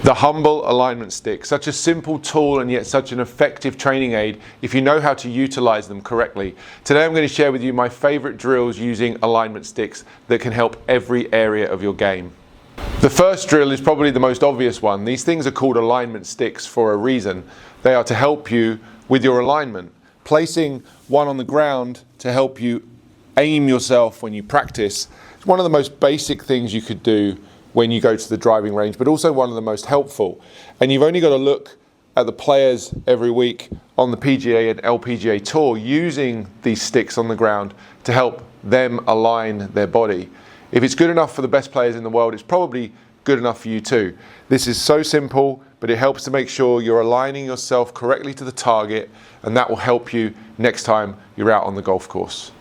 The Humble Alignment Stick, such a simple tool and yet such an effective training aid if you know how to utilize them correctly. Today I'm going to share with you my favorite drills using alignment sticks that can help every area of your game. The first drill is probably the most obvious one. These things are called alignment sticks for a reason. They are to help you with your alignment. Placing one on the ground to help you aim yourself when you practice is one of the most basic things you could do when you go to the driving range, but also one of the most helpful. And you've only got to look at the players every week on the PGA and LPGA Tour using these sticks on the ground to help them align their body. If it's good enough for the best players in the world, it's probably good enough for you too. This is so simple, but it helps to make sure you're aligning yourself correctly to the target, and that will help you next time you're out on the golf course.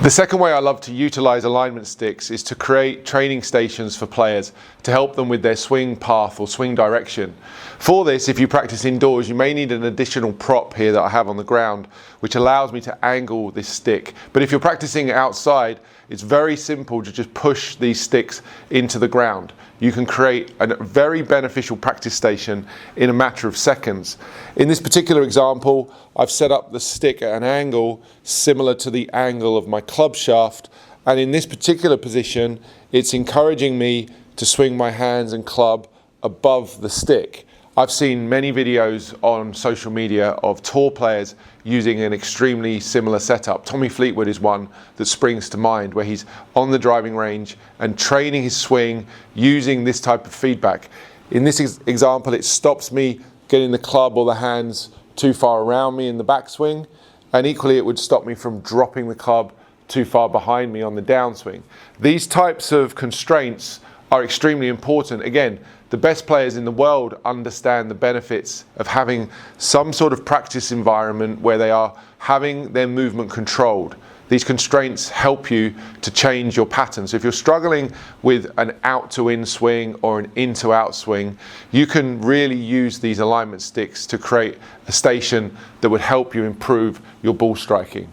The second way I love to utilize alignment sticks is to create training stations for players to help them with their swing path or swing direction. For this, if you practice indoors, you may need an additional prop here that I have on the ground, which allows me to angle this stick. But if you're practicing outside, it's very simple to just push these sticks into the ground. You can create a very beneficial practice station in a matter of seconds. In this particular example, I've set up the stick at an angle similar to the angle of my club shaft, and in this particular position, it's encouraging me to swing my hands and club above the stick. I've seen many videos on social media of tour players using an extremely similar setup. Tommy Fleetwood is one that springs to mind, where he's on the driving range and training his swing using this type of feedback. In this example, it stops me getting the club or the hands too far around me in the backswing, and equally it would stop me from dropping the club too far behind me on the downswing. These types of constraints are extremely important. Again, the best players in the world understand the benefits of having some sort of practice environment where they are having their movement controlled. These constraints help you to change your pattern. So if you're struggling with an out to in swing or an in to out swing, you can really use these alignment sticks to create a station that would help you improve your ball striking.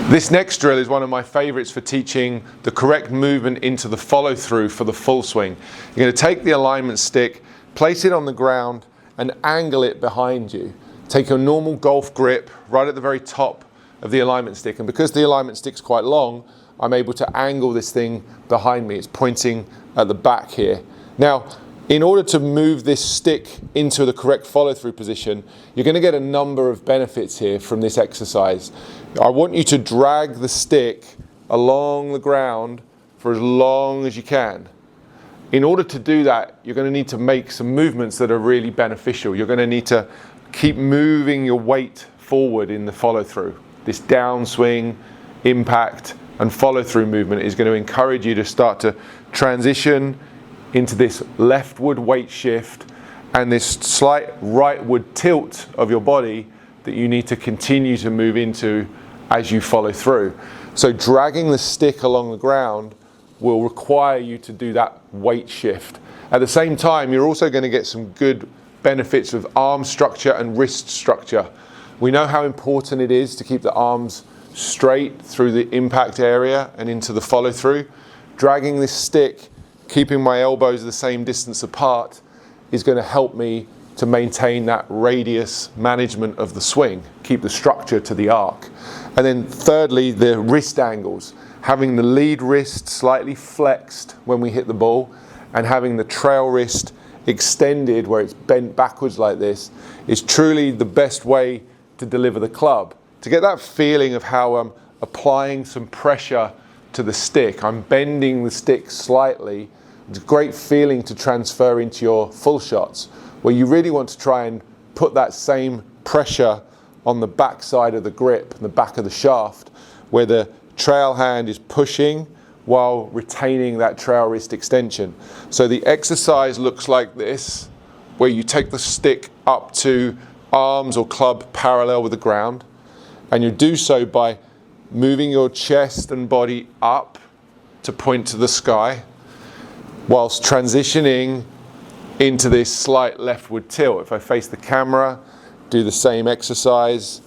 This next drill is one of my favorites for teaching the correct movement into the follow through for the full swing. You're going to take the alignment stick, place it on the ground and angle it behind you. Take your normal golf grip right at the very top of the alignment stick, and because the alignment stick's quite long, I'm able to angle this thing behind me. It's pointing at the back here. Now, in order to move this stick into the correct follow-through position, you're going to get a number of benefits here from this exercise. I want you to drag the stick along the ground for as long as you can. In order to do that, you're going to need to make some movements that are really beneficial. You're going to need to keep moving your weight forward in the follow-through. This downswing, impact, and follow-through movement is going to encourage you to start to transition into this leftward weight shift and this slight rightward tilt of your body that you need to continue to move into as you follow through. So dragging the stick along the ground will require you to do that weight shift. At the same time, you're also going to get some good benefits of arm structure and wrist structure. We know how important it is to keep the arms straight through the impact area and into the follow through. Dragging this stick, keeping my elbows the same distance apart, is going to help me to maintain that radius management of the swing, keep the structure to the arc. And then thirdly, the wrist angles. Having the lead wrist slightly flexed when we hit the ball and having the trail wrist extended where it's bent backwards like this is truly the best way to deliver the club. To get that feeling of how I'm applying some pressure to the stick, I'm bending the stick slightly. It's a great feeling to transfer into your full shots, where you really want to try and put that same pressure on the back side of the grip, the back of the shaft, where the trail hand is pushing while retaining that trail wrist extension. So the exercise looks like this, where you take the stick up to arms or club parallel with the ground, and you do so by moving your chest and body up to point to the sky, whilst transitioning into this slight leftward tilt. If I face the camera, do the same exercise,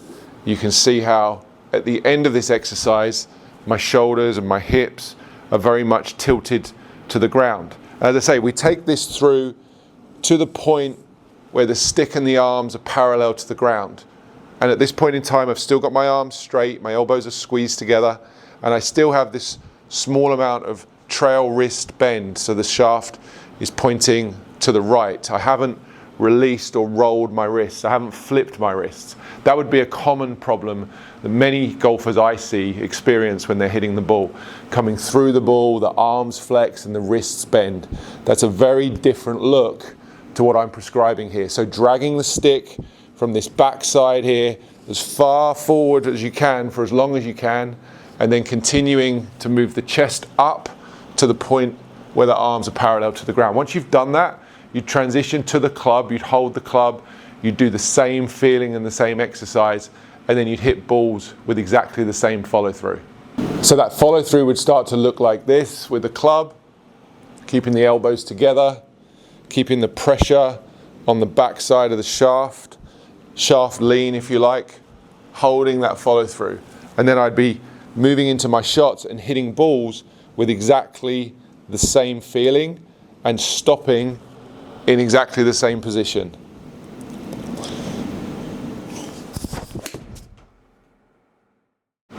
you can see how at the end of this exercise my shoulders and my hips are very much tilted to the ground. As I say, we take this through to the point where the stick and the arms are parallel to the ground. And at this point in time, I've still got my arms straight, my elbows are squeezed together, and I still have this small amount of trail wrist bend, so the shaft is pointing to the right. I haven't released or rolled my wrists. I haven't flipped my wrists. That would be a common problem that many golfers I see experience when they're hitting the ball. Coming through the ball, the arms flex and the wrists bend. That's a very different look to what I'm prescribing here. So dragging the stick from this backside here as far forward as you can for as long as you can, and then continuing to move the chest up to the point where the arms are parallel to the ground. Once you've done that, you'd transition to the club, you'd hold the club, you'd do the same feeling and the same exercise, and then you'd hit balls with exactly the same follow through. So that follow through would start to look like this with the club, keeping the elbows together, keeping the pressure on the back side of the shaft lean if you like, holding that follow through. And then I'd be moving into my shots and hitting balls with exactly the same feeling and stopping in exactly the same position.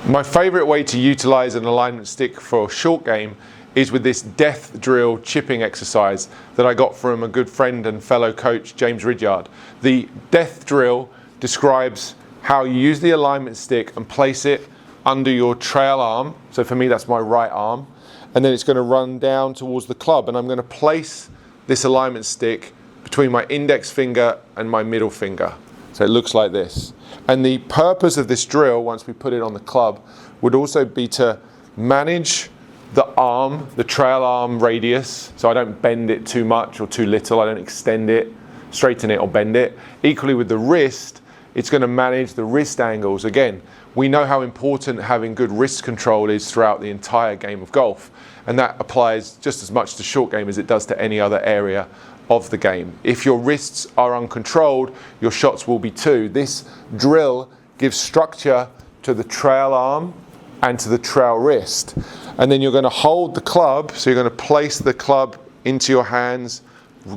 My favorite way to utilize an alignment stick for a short game is with this death drill chipping exercise that I got from a good friend and fellow coach, James Ridyard. The death drill describes how you use the alignment stick and place it under your trail arm. So for me, that's my right arm. And then it's going to run down towards the club. And I'm going to place this alignment stick between my index finger and my middle finger. So it looks like this. And the purpose of this drill, once we put it on the club, would also be to manage the arm, the trail arm radius, so I don't bend it too much or too little. I don't extend it, straighten it or bend it. Equally with the wrist, it's going to manage the wrist angles. Again, we know how important having good wrist control is throughout the entire game of golf, and that applies just as much to short game as it does to any other area of the game. If your wrists are uncontrolled, your shots will be too. This drill gives structure to the trail arm and to the trail wrist. And then you're going to hold the club, so you're going to place the club into your hands,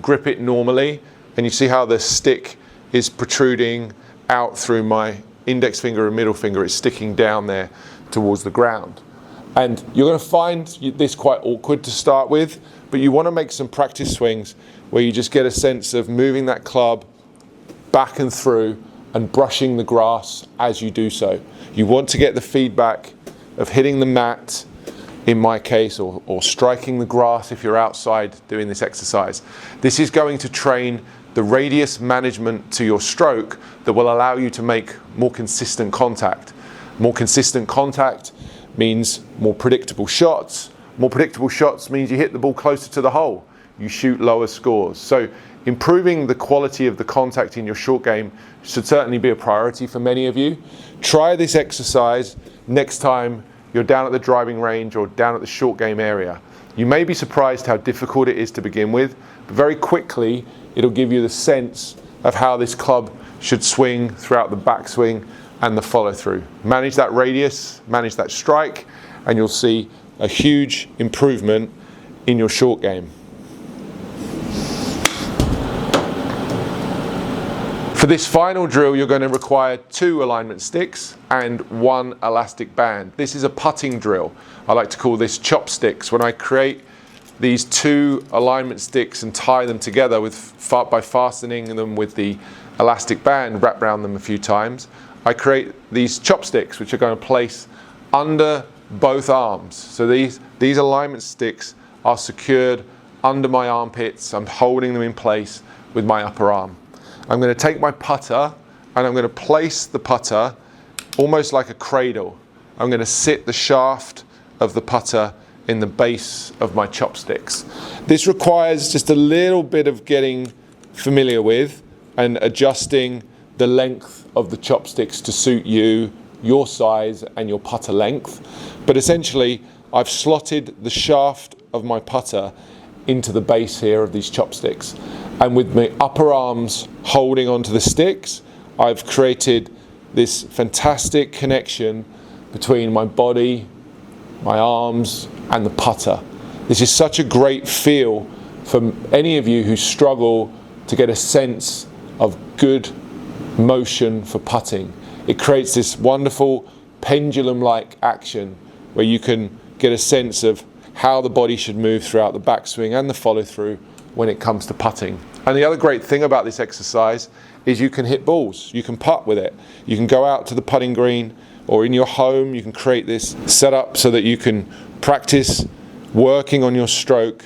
grip it normally, and you see how the stick is protruding out through my index finger and middle finger. It's sticking down there towards the ground. And you're going to find this quite awkward to start with, but you want to make some practice swings where you just get a sense of moving that club back and through and brushing the grass as you do so. You want to get the feedback of hitting the mat, in my case, or striking the grass if you're outside doing this exercise. This is going to train the radius management to your stroke that will allow you to make more consistent contact. More consistent contact means more predictable shots. More predictable shots means you hit the ball closer to the hole. You shoot lower scores. So improving the quality of the contact in your short game should certainly be a priority for many of you. Try this exercise next time you're down at the driving range or down at the short game area. You may be surprised how difficult it is to begin with, but very quickly it'll give you the sense of how this club should swing throughout the backswing and the follow through. Manage that radius, manage that strike, and you'll see a huge improvement in your short game. For this final drill, you're going to require 2 alignment sticks and 1 elastic band. This is a putting drill. I like to call this chopsticks. When I create these 2 alignment sticks and tie them together by fastening them with the elastic band, wrap around them a few times, I create these chopsticks which are going to place under both arms. So these alignment sticks are secured under my armpits. I'm holding them in place with my upper arm. I'm going to take my putter and I'm going to place the putter almost like a cradle. I'm going to sit the shaft of the putter in the base of my chopsticks. This requires just a little bit of getting familiar with and adjusting the length of the chopsticks to suit you, your size and your putter length. But essentially, I've slotted the shaft of my putter into the base here of these chopsticks. And with my upper arms holding onto the sticks, I've created this fantastic connection between my body my arms, and the putter. This is such a great feel for any of you who struggle to get a sense of good motion for putting. It creates this wonderful pendulum-like action where you can get a sense of how the body should move throughout the backswing and the follow-through when it comes to putting. And the other great thing about this exercise is you can hit balls, you can putt with it. You can go out to the putting green, or in your home you can create this setup so that you can practice working on your stroke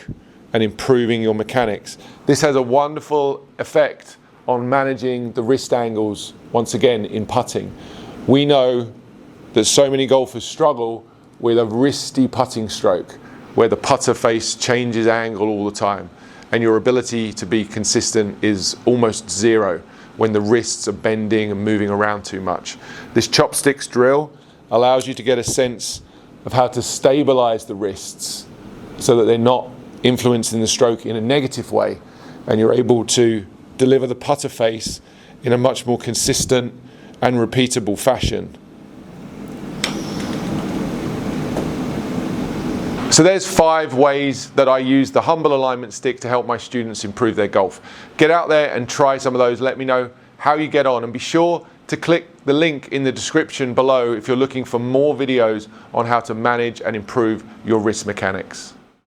and improving your mechanics. This has a wonderful effect on managing the wrist angles, once again, in putting. We know that so many golfers struggle with a wristy putting stroke, where the putter face changes angle all the time, and your ability to be consistent is almost zero when the wrists are bending and moving around too much. This chopsticks drill allows you to get a sense of how to stabilize the wrists so that they're not influencing the stroke in a negative way, and you're able to deliver the putter face in a much more consistent and repeatable fashion. So there's 5 ways that I use the Humble alignment stick to help my students improve their golf. Get out there and try some of those. Let me know how you get on, and be sure to click the link in the description below if you're looking for more videos on how to manage and improve your wrist mechanics.